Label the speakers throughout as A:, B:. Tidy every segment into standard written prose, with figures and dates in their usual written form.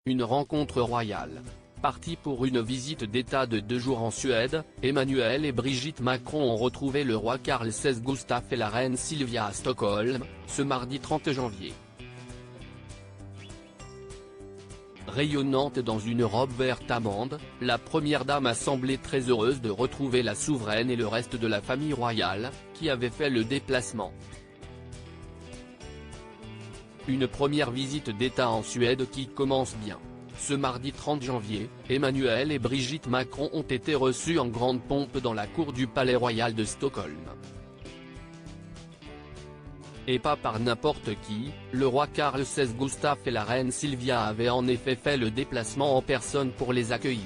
A: Une rencontre royale. Partis pour une visite d'État de 2 jours en Suède, Emmanuel et Brigitte Macron ont retrouvé le roi Carl XVI Gustaf et la reine Silvia à Stockholm, ce mardi 30 janvier. Rayonnante dans une robe verte amande, la première dame a semblé très heureuse de retrouver la souveraine et le reste de la famille royale, qui avait fait le déplacement. Une première visite d'État en Suède qui commence bien. Ce mardi 30 janvier, Emmanuel et Brigitte Macron ont été reçus en grande pompe dans la cour du Palais Royal de Stockholm. Et pas par n'importe qui, le roi Carl XVI Gustaf et la reine Silvia avaient en effet fait le déplacement en personne pour les accueillir.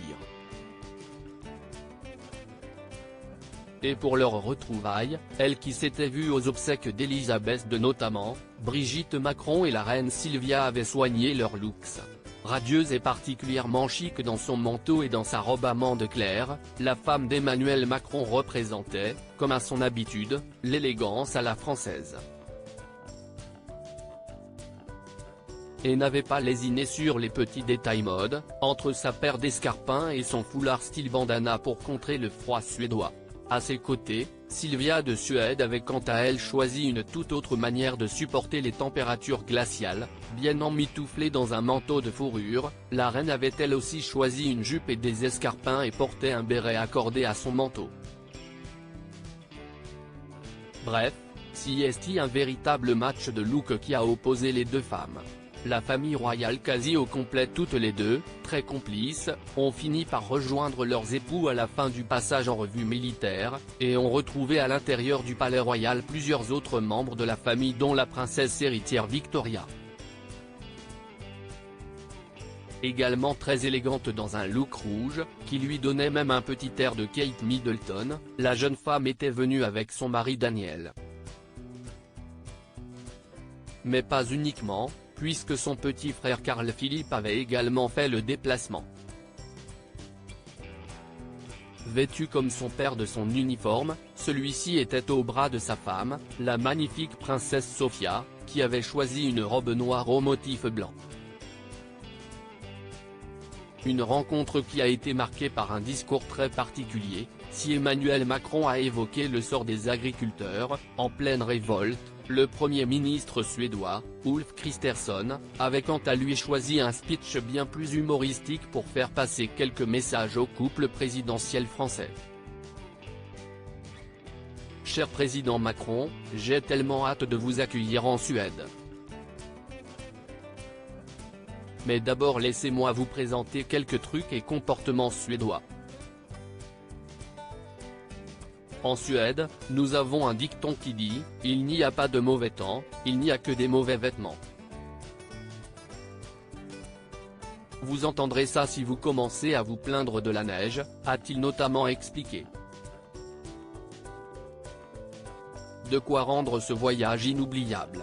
A: Et pour leur retrouvaille, elles qui s'étaient vues aux obsèques d'Elisabeth II notamment, Brigitte Macron et la reine Silvia avaient soigné leur looks. Radieuse et particulièrement chic dans son manteau et dans sa robe amande claire, la femme d'Emmanuel Macron représentait, comme à son habitude, l'élégance à la française. Et n'avait pas lésiné sur les petits détails mode, entre sa paire d'escarpins et son foulard style bandana pour contrer le froid suédois. À ses côtés, Silvia de Suède avait quant à elle choisi une toute autre manière de supporter les températures glaciales, bien emmitouflée dans un manteau de fourrure, la reine avait elle aussi choisi une jupe et des escarpins et portait un béret accordé à son manteau. Bref, c'est un véritable match de look qui a opposé les deux femmes. La famille royale quasi au complet toutes les deux, très complices, ont fini par rejoindre leurs époux à la fin du passage en revue militaire, et ont retrouvé à l'intérieur du palais royal plusieurs autres membres de la famille dont la princesse héritière Victoria. Également très élégante dans un look rouge, qui lui donnait même un petit air de Kate Middleton, la jeune femme était venue avec son mari Daniel. Mais pas uniquement, puisque son petit frère Carl Philippe avait également fait le déplacement. Vêtu comme son père de son uniforme, celui-ci était au bras de sa femme, la magnifique princesse Sofia, qui avait choisi une robe noire au motif blanc. Une rencontre qui a été marquée par un discours très particulier, si Emmanuel Macron a évoqué le sort des agriculteurs, en pleine révolte, le Premier ministre suédois, Ulf Kristersson, avait quant à lui choisi un speech bien plus humoristique pour faire passer quelques messages au couple présidentiel français. Cher président Macron, j'ai tellement hâte de vous accueillir en Suède. Mais d'abord laissez-moi vous présenter quelques trucs et comportements suédois. En Suède, nous avons un dicton qui dit « Il n'y a pas de mauvais temps, il n'y a que des mauvais vêtements ». Vous entendrez ça si vous commencez à vous plaindre de la neige, a-t-il notamment expliqué. De quoi rendre ce voyage inoubliable.